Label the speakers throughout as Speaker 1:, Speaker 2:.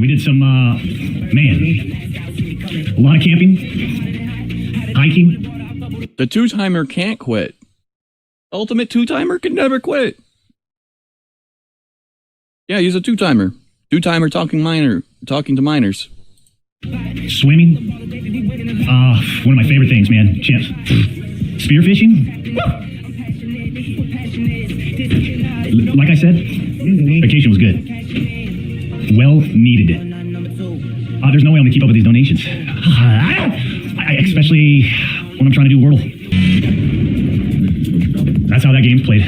Speaker 1: We did some, man, a lot of camping, hiking.
Speaker 2: The two-timer can't quit. Ultimate two-timer can never quit. Yeah, he's a two-timer. Two-timer talking to minors.
Speaker 1: Swimming. One of my favorite things, man. Champs. Spearfishing. Like I said, vacation was good. Well needed. There's no way I'm gonna keep up with these donations. Especially when I'm trying to do Wordle. That's how that game's played.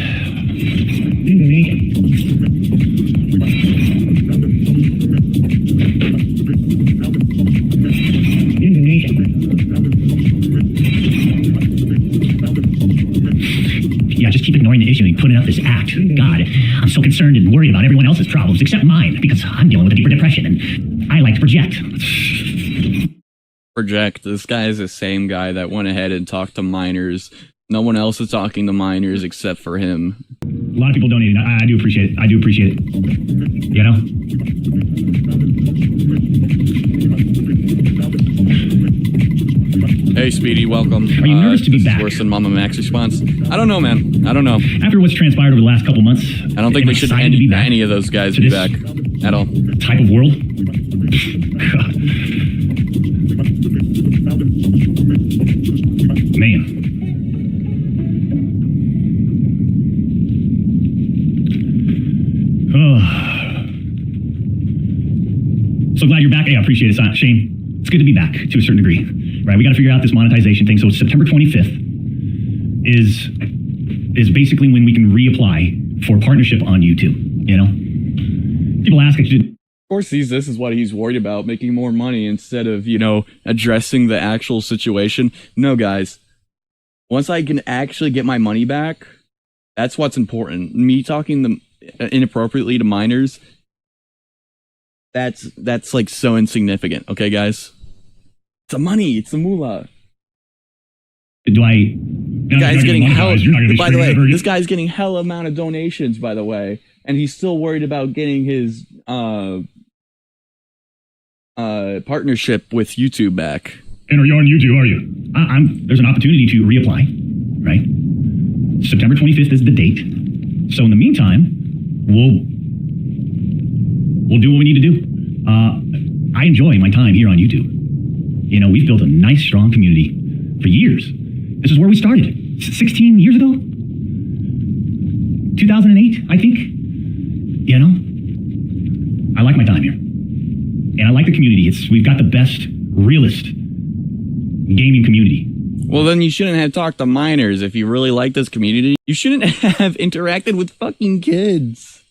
Speaker 1: Yeah, just keep ignoring the issue and putting up this act. God, I'm so concerned and worried about everyone else's problems except mine because I'm dealing with a deeper depression and I like to project.
Speaker 2: Project. This guy is the same guy that went ahead and talked to minors. No one else is talking to minors except for him.
Speaker 1: A lot of people donating. I do appreciate it. I do appreciate it. You know?
Speaker 2: Hey, Speedy, welcome.
Speaker 1: Are you nervous to be back?
Speaker 2: Worse than Mama Mac's response. I don't know, man. I don't know.
Speaker 1: After what's transpired over the last couple months,
Speaker 2: I don't think we should any of those guys be back at all.
Speaker 1: Type of world. Man. So glad you're back. Hey, I appreciate it, Shane. It's good to be back to a certain degree. Right, we got to figure out this monetization thing. So September 25th is basically when we can reapply for partnership on YouTube. You know, people ask. Of
Speaker 2: course, this is what he's worried about: making more money instead of addressing the actual situation. No, guys. Once I can actually get my money back, that's what's important. Me talking inappropriately to minors. That's like so insignificant. Okay, guys. It's the money. It's the moolah.
Speaker 1: Do I?
Speaker 2: The guy's getting hell. By the way, this guy's getting hell amount of donations. By the way, and he's still worried about getting his partnership with YouTube back.
Speaker 1: And are you on YouTube? Are you? There's an opportunity to reapply. Right. September 25th is the date. So in the meantime, we'll do what we need to do. I enjoy my time here on YouTube. You know, we've built a nice, strong community for years. This is where we started. 16 years ago? 2008, I think? You know? I like my time here. And I like the community. We've got the best, realest gaming community.
Speaker 2: Well, then you shouldn't have talked to minors if you really like this community. You shouldn't have interacted with fucking kids.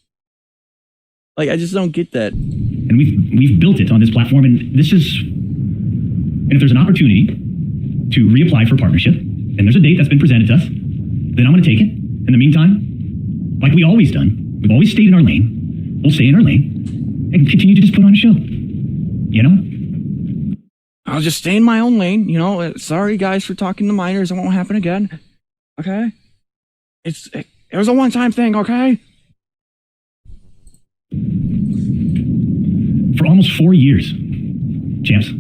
Speaker 2: Like, I just don't get that.
Speaker 1: And we've built it on this platform, and this is... And if there's an opportunity to reapply for partnership, and there's a date that's been presented to us, then I'm going to take it. In the meantime, like we always done, we've always stayed in our lane. We'll stay in our lane and continue to just put on a show. You know?
Speaker 2: I'll just stay in my own lane. You know, sorry guys for talking to minors. It won't happen again. Okay? It was a one-time thing, okay?
Speaker 1: For almost 4 years, champs,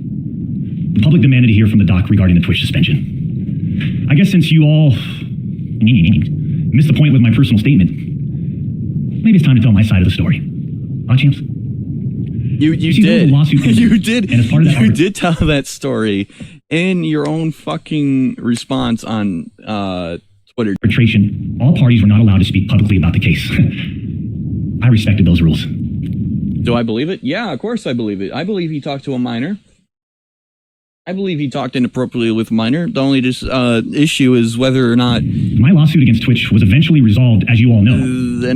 Speaker 1: the public demanded to hear from the doc regarding the Twitch suspension. I guess since you all missed the point with my personal statement, maybe it's time to tell my side of the story. Champs?
Speaker 2: You did. You did. And as part of that, you did tell that story in your own fucking response on Twitter.
Speaker 1: Arbitration. All parties were not allowed to speak publicly about the case. I respected those rules.
Speaker 2: Do I believe it? Yeah, of course I believe it. I believe he talked to a minor. I believe he talked inappropriately with a minor. The only issue is whether or not...
Speaker 1: My lawsuit against Twitch was eventually resolved, as you all know.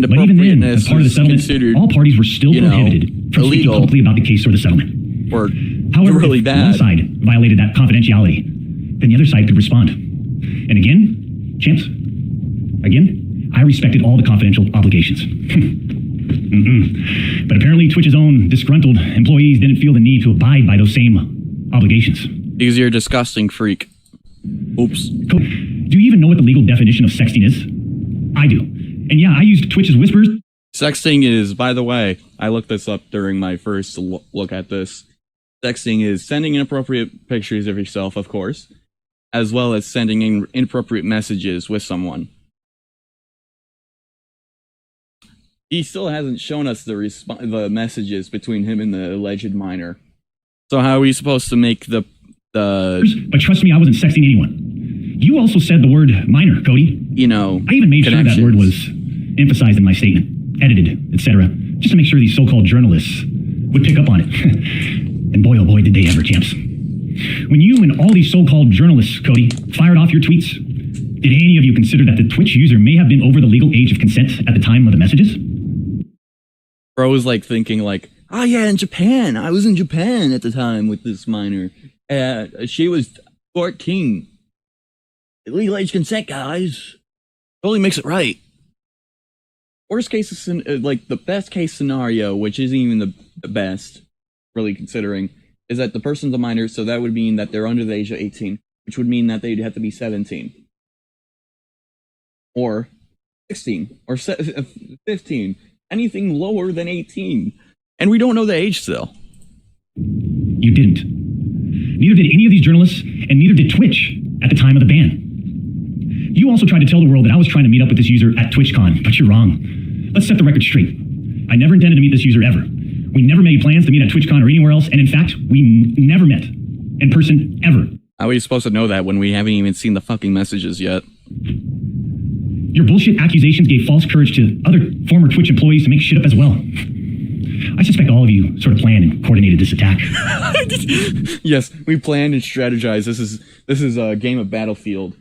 Speaker 1: But even then, as part of the settlement, all parties were still prohibited from speaking publicly about the case or the settlement.
Speaker 2: Or
Speaker 1: however,
Speaker 2: really
Speaker 1: if
Speaker 2: bad.
Speaker 1: one side violated that confidentiality, then the other side could respond. And again, champs, I respected all the confidential obligations. But apparently Twitch's own disgruntled employees didn't feel the need to abide by those same obligations.
Speaker 2: Because you're a disgusting freak. Oops.
Speaker 1: Do you even know what the legal definition of sexting is? I do. And yeah, I used Twitch's whispers
Speaker 2: Sexting is, by the way, I looked this up during my first look at this. Sexting is sending inappropriate pictures of yourself, of course, as well as sending inappropriate messages with someone. He still hasn't shown us the messages between him and the alleged minor. So how are we supposed to make the...
Speaker 1: But trust me, I wasn't sexting anyone. You also said the word minor, Cody.
Speaker 2: You know,
Speaker 1: I even made sure that word was emphasized in my statement, edited, etc., just to make sure these so-called journalists would pick up on it. And boy, oh boy, did they ever, champs. When you and all these so-called journalists, Cody, fired off your tweets, did any of you consider that the Twitch user may have been over the legal age of consent at the time of the messages?
Speaker 2: Bro was like thinking like, oh yeah, in Japan. I was in Japan at the time with this minor. She was 14. Legal age consent, guys. Totally makes it right. Worst case, like the best case scenario, which isn't even the best, really considering, is that the person's a minor, so that would mean that they're under the age of 18, which would mean that they'd have to be 17. Or 16. Or 15. Anything lower than 18. And we don't know the age still.
Speaker 1: You didn't. Neither did any of these journalists, and neither did Twitch at the time of the ban. You also tried to tell the world that I was trying to meet up with this user at TwitchCon, but you're wrong. Let's set the record straight. I never intended to meet this user ever. We never made plans to meet at TwitchCon or anywhere else, and in fact, we never met in person ever.
Speaker 2: How are you supposed to know that when we haven't even seen the fucking messages yet?
Speaker 1: Your bullshit accusations gave false courage to other former Twitch employees to make shit up as well. I suspect all of you sort of planned and coordinated this attack.
Speaker 2: Yes, we planned and strategized. This is a game of Battlefield.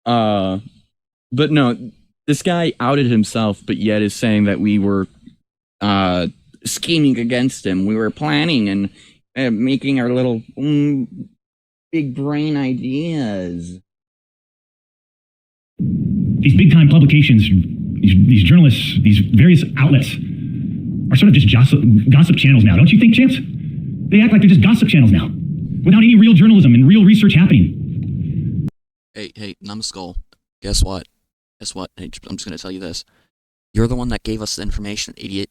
Speaker 2: But no, this guy outed himself, but yet is saying that we were scheming against him. We were planning and making our little big brain ideas.
Speaker 1: These big-time publications, these journalists, these various outlets are sort of just gossip channels now, don't you think, champs? They act like they're just gossip channels now, without any real journalism and real research happening.
Speaker 3: Hey, Numbskull, guess what? Hey, I'm just gonna tell you this. You're the one that gave us the information, idiot.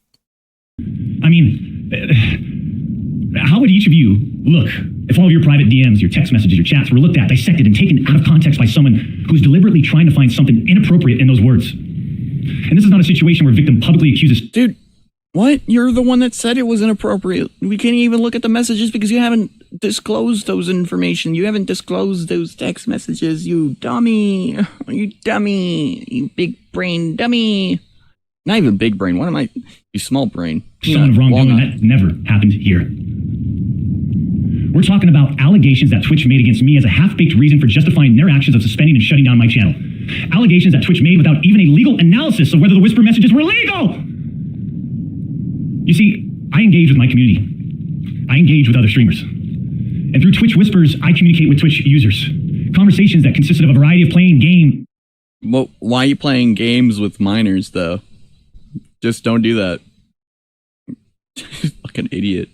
Speaker 1: I mean, how would each of you look if all of your private DMs, your text messages, your chats were looked at, dissected, and taken out of context by someone who's deliberately trying to find something inappropriate in those words? And this is not a situation where a victim publicly accuses...
Speaker 2: Dude, what? You're the one that said it was inappropriate. We can't even look at the messages because you haven't disclosed those information. You haven't disclosed those text messages, you dummy. You dummy. You big brain dummy. Not even big brain. What am I? You small brain.
Speaker 1: Someone of wrongdoing. That never happened here. We're talking about allegations that Twitch made against me as a half-baked reason for justifying their actions of suspending and shutting down my channel. Allegations that Twitch made without even a legal analysis of whether the whisper messages were legal. You see, I engage with my community. I engage with other streamers. And through Twitch Whispers, I communicate with Twitch users. Conversations that consisted of a variety of playing game.
Speaker 2: Well, why are you playing games with minors, though? Just don't do that. Fucking idiot.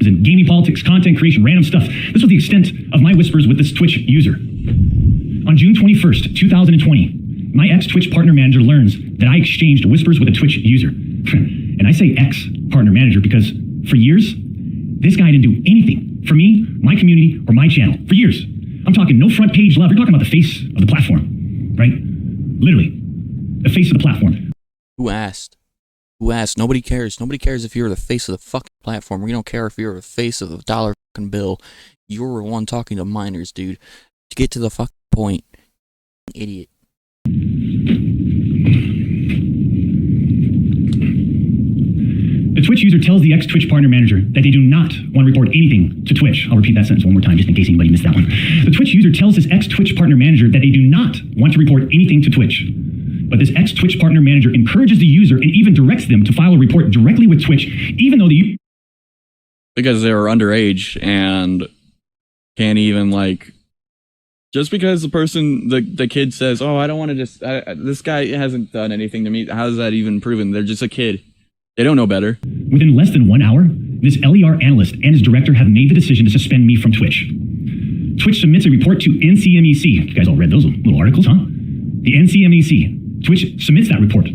Speaker 1: And gaming, politics, content creation, random stuff. This was the extent of my whispers with this Twitch user. On June 21st, 2020, my ex-Twitch partner manager learns that I exchanged whispers with a Twitch user. And I say ex-partner manager because for years, this guy didn't do anything for me, my community, or my channel. For years. I'm talking no front page love. You're talking about the face of the platform, right? Literally, the face of the platform.
Speaker 3: Who asked? Nobody cares. Nobody cares if you're the face of the fucking platform. We don't care if you're the face of the dollar fucking bill. You're the one talking to minors, dude. To get to the fucking point, idiot.
Speaker 1: The Twitch user tells the ex-Twitch partner manager that they do not want to report anything to Twitch. I'll repeat that sentence one more time just in case anybody missed that one. The Twitch user tells his ex-Twitch partner manager that they do not want to report anything to Twitch. But this ex-Twitch partner manager encourages the user and even directs them to file a report directly with Twitch, even though
Speaker 2: because they were underage and can't even, like... Just because the kid says, oh, I don't want to just... this guy hasn't done anything to me. How is that even proven? They're just a kid. They don't know better.
Speaker 1: Within less than 1 hour, this LER analyst and his director have made the decision to suspend me from Twitch. Twitch submits a report to NCMEC. You guys all read those little articles, huh? The NCMEC. Twitch submits that report.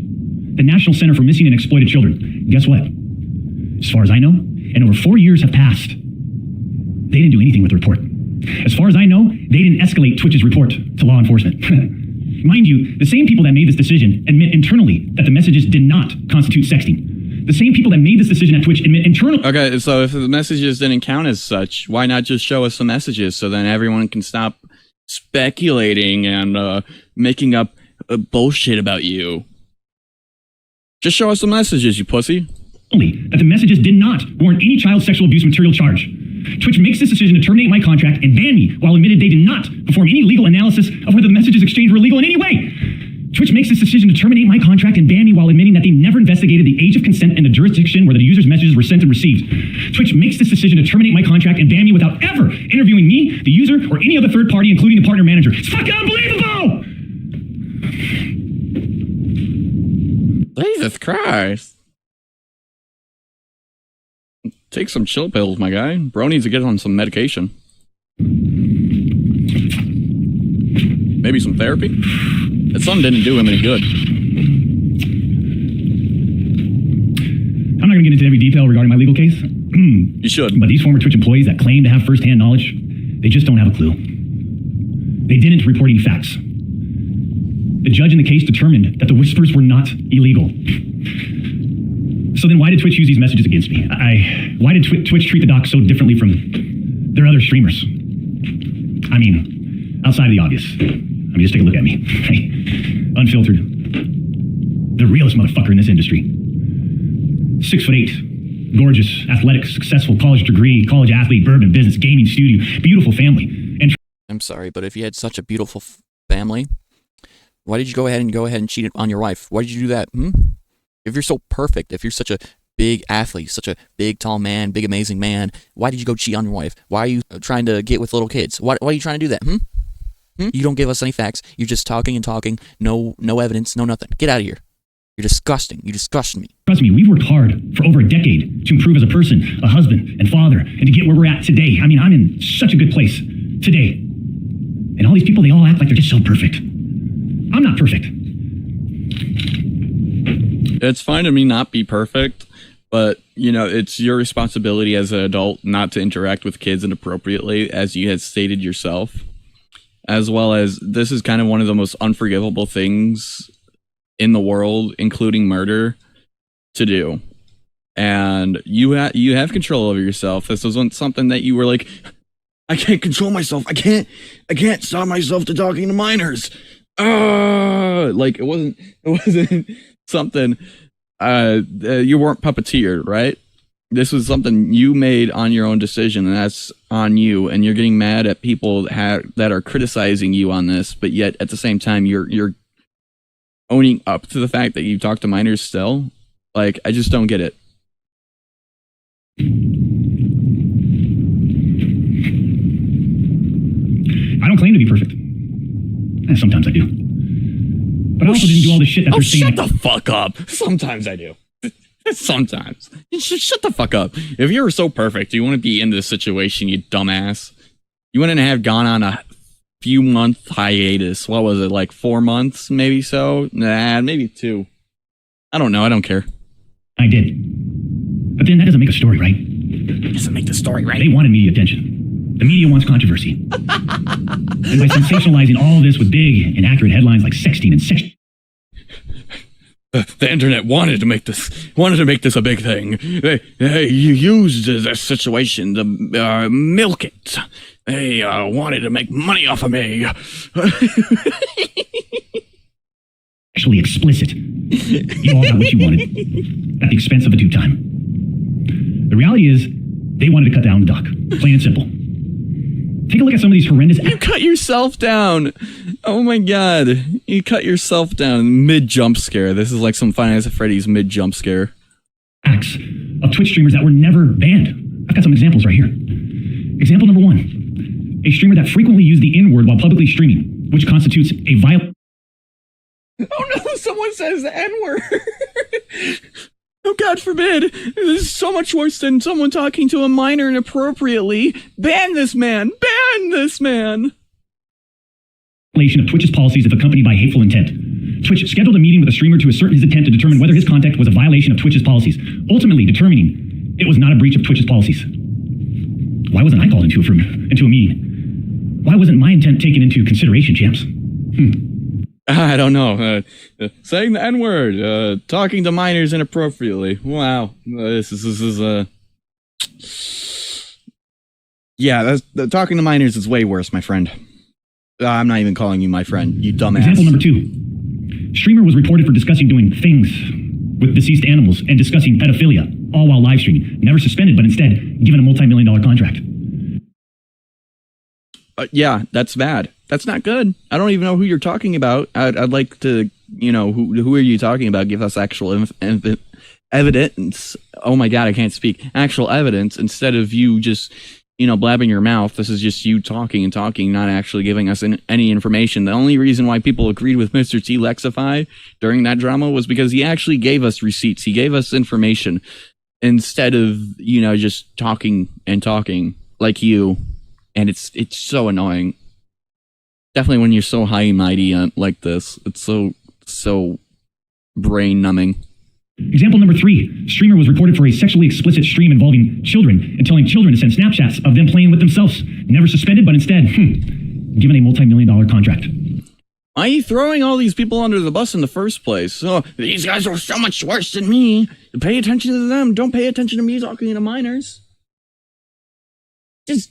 Speaker 1: the National Center for Missing and Exploited Children. Guess what? As far as I know, and over 4 years have passed, they didn't do anything with the report. As far as I know, they didn't escalate Twitch's report to law enforcement. Mind you, the same people that made this decision admit internally that the messages did not constitute sexting. The same people that made this decision at Twitch admit internally.
Speaker 2: Okay, so if the messages didn't count as such, why not just show us the messages so then everyone can stop speculating and making up bullshit about you? Just show us the messages, you pussy.
Speaker 1: That the messages did not warrant any child sexual abuse material charge. Twitch makes this decision to terminate my contract and ban me while admitted they did not perform any legal analysis of whether the messages exchanged were legal in any way. Twitch makes this decision to terminate my contract and ban me while admitting that they never investigated the age of consent in the jurisdiction where the user's messages were sent and received. Twitch makes this decision to terminate my contract and ban me without ever interviewing me, the user, or any other third party, including the partner manager. It's fucking unbelievable!
Speaker 2: Jesus Christ. Take some chill pills, my guy. Bro needs to get on some medication. Maybe some therapy? That son didn't do him any good.
Speaker 1: I'm not going to get into every detail regarding my legal case.
Speaker 2: You should.
Speaker 1: But these former Twitch employees that claim to have firsthand knowledge, they just don't have a clue. They didn't report any facts. The judge in the case determined that the whispers were not illegal. So then why did Twitch use these messages against me? Why did Twitch treat the doc so differently from their other streamers? I mean, outside of the obvious. I mean, just take a look at me. Unfiltered. The realest motherfucker in this industry. 6'8", gorgeous, athletic, successful, college degree, college athlete, bourbon business, gaming studio, beautiful family. And
Speaker 3: I'm sorry, but if you had such a beautiful family, why did you go ahead and cheat on your wife? Why did you do that? If you're so perfect, if you're such a big athlete, such a big, tall man, big, amazing man, why did you go cheat on your wife? Why are you trying to get with little kids? Why are you trying to do that? You don't give us any facts. You're just talking and talking. No evidence, no nothing. Get out of here. You're disgusting. You disgust me.
Speaker 1: Trust me, we've worked hard for over a decade to improve as a person, a husband, and father, and to get where we're at today. I mean, I'm in such a good place today. And all these people, they all act like they're just so perfect. I'm not perfect.
Speaker 2: It's fine to me not be perfect, but, you know, it's your responsibility as an adult not to interact with kids inappropriately, as you had stated yourself, as well as this is kind of one of the most unforgivable things in the world, including murder, to do. And you have control over yourself. This wasn't something that you were like, I can't control myself. I can't stop myself to talking to minors. Like it wasn't something you weren't puppeteered, right? This was something you made on your own decision, and that's on you. And you're getting mad at people that are criticizing you on this, but yet at the same time you're owning up to the fact that you talk to minors still. Like, I just don't get it.
Speaker 1: I don't claim to be perfect. Sometimes I do. But I also didn't do all the shit that they're saying.
Speaker 2: Shut the fuck up. Sometimes I do. Sometimes. Shut the fuck up. If you were so perfect, you wouldn't be in this situation, you dumbass. You wouldn't have gone on a few month hiatus. What was it, like 4 months, maybe so? Nah, maybe 2. I don't know. I don't care.
Speaker 1: I did. But then that doesn't make a story, right?
Speaker 2: Doesn't make the story right.
Speaker 1: They wanted media attention. The media wants controversy. And by sensationalizing all this with big and accurate headlines like sexting and sex...
Speaker 2: The internet wanted to make this a big thing. They used this situation to milk it. They wanted to make money off of me.
Speaker 1: Actually explicit. You all got what you wanted at the expense of a due time. The reality is, they wanted to cut down the doc. Plain and simple. Take a look at some of these horrendous...
Speaker 2: You cut yourself down. Oh my god. You cut yourself down mid-jump scare. This is like some Five Nights at Freddy's mid-jump scare.
Speaker 1: Acts of Twitch streamers that were never banned. I've got some examples right here. Example number 1. A streamer that frequently used the N-word while publicly streaming, which constitutes a violation...
Speaker 2: Oh no, someone says the N-word. Oh, God forbid. This is so much worse than someone talking to a minor inappropriately. Ban this man. Ban this man.
Speaker 1: Of Twitch's policies if accompanied by hateful intent. Twitch scheduled a meeting with a streamer to assert his intent to determine whether his contact was a violation of Twitch's policies, ultimately determining it was not a breach of Twitch's policies. Why wasn't I called into a meeting? Why wasn't my intent taken into consideration, champs?
Speaker 2: I don't know. Saying the N-word, talking to minors inappropriately. Wow, this is yeah. Talking to minors is way worse, my friend. I'm not even calling you my friend, you dumbass.
Speaker 1: Example number 2. Streamer was reported for discussing doing things with deceased animals and discussing pedophilia, all while live streaming. Never suspended, but instead given a multi-million-dollar contract.
Speaker 2: Yeah, that's bad. That's not good. I don't even know who you're talking about. I'd like to, who are you talking about? Give us actual evidence. Oh my God, I can't speak. Actual evidence instead of you just, blabbing your mouth. This is just you talking and talking, not actually giving us any information. The only reason why people agreed with Mr. T Lexify during that drama was because he actually gave us receipts. He gave us information instead of, just talking and talking like you. And it's so annoying. Definitely when you're so high and mighty like this. It's so brain numbing.
Speaker 1: Example number 3. Streamer was reported for a sexually explicit stream involving children and telling children to send Snapchats of them playing with themselves. Never suspended, but instead, given a multi-million-dollar contract.
Speaker 2: Why are you throwing all these people under the bus in the first place? Oh, these guys are so much worse than me. Pay attention to them. Don't pay attention to me talking to minors. Just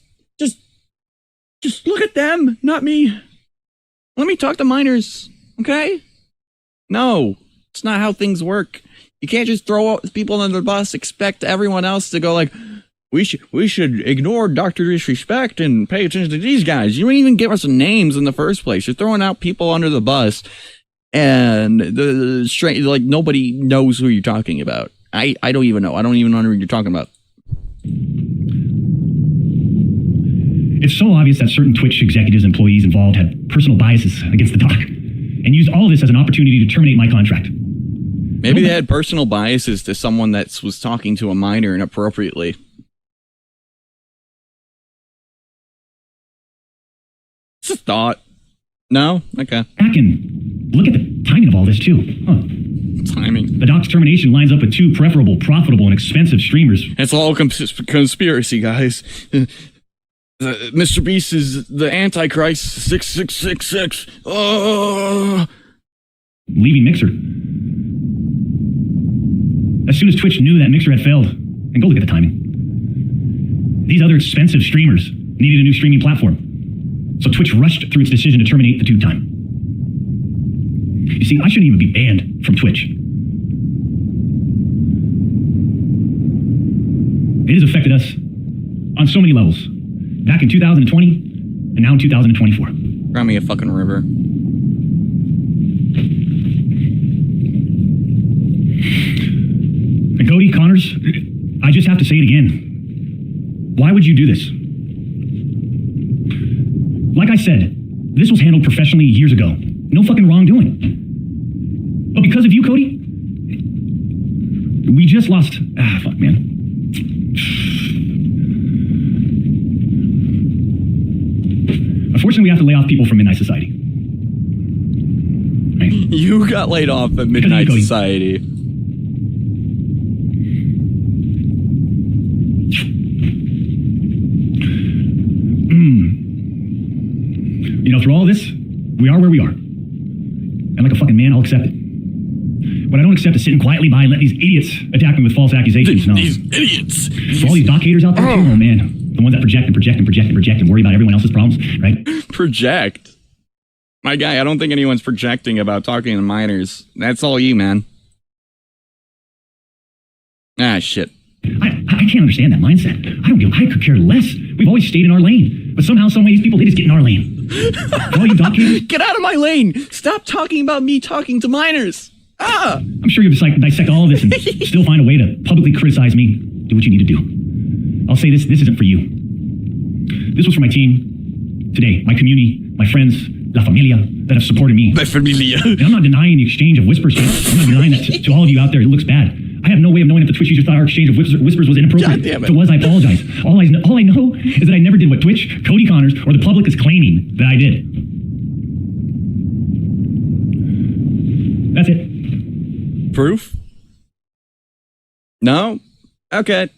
Speaker 2: look at them, not me. Let me talk to minors, okay? No, it's not how things work. You can't just throw out people under the bus, expect everyone else to go like, we should ignore Dr. Disrespect and pay attention to these guys. You don't even give us names in the first place. You're throwing out people under the bus, and nobody knows who you're talking about. I don't even know. I don't even know who you're talking about.
Speaker 1: It's so obvious that certain Twitch executives, employees involved had personal biases against the doc and used all of this as an opportunity to terminate my contract.
Speaker 2: Maybe they had personal biases to someone that was talking to a minor inappropriately. It's a thought. No? Okay.
Speaker 1: Back and look at the timing of all this too.
Speaker 2: Timing.
Speaker 1: The doc's termination lines up with 2 preferable, profitable, and expensive streamers.
Speaker 2: It's all conspiracy, guys. Mr. Beast is the Antichrist 6666. Oh.
Speaker 1: Leaving Mixer. As soon as Twitch knew that Mixer had failed, and go look at the timing. These other expensive streamers needed a new streaming platform. So Twitch rushed through its decision to terminate the tube time. You see, I shouldn't even be banned from Twitch. It has affected us on so many levels. Back in 2020, and now in 2024.
Speaker 2: Grab me a fucking river.
Speaker 1: And Cody, Connors, I just have to say it again. Why would you do this? Like I said, this was handled professionally years ago. No fucking wrongdoing. But because of you, Cody, we just lost... fuck, man. Unfortunately, we have to lay off people from Midnight Society. Right?
Speaker 2: You got laid off at Midnight Society.
Speaker 1: Through all this, we are where we are. And like a fucking man, I'll accept it. What I don't accept is sitting quietly by and let these idiots attack me with false accusations. No.
Speaker 2: These idiots.
Speaker 1: For all these doc haters out there, too, oh man. The ones that project and worry about everyone else's problems, right?
Speaker 2: Project? My guy, I don't think anyone's projecting about talking to minors. That's all you, man. Ah, shit.
Speaker 1: I can't understand that mindset. I could care less. We've always stayed in our lane. But somehow, some way, these people, they just get in our lane. For all you doc haters,
Speaker 2: get out of my lane! Stop talking about me talking to minors! Ah!
Speaker 1: I'm sure you'll dissect all of this and still find a way to publicly criticize me. Do what you need to do. I'll say this isn't for you. This was for my team, today, my community, my friends, La Familia, that have supported me.
Speaker 2: La Familia.
Speaker 1: And I'm not denying the exchange of whispers. I'm not denying that to all of you out there, it looks bad. I have no way of knowing if the Twitch users thought our exchange of whispers was inappropriate. If it was, I apologize. All I know is that I never did what Twitch, Cody Connors, or the public is claiming that I did. That's it.
Speaker 2: Proof? No? Okay.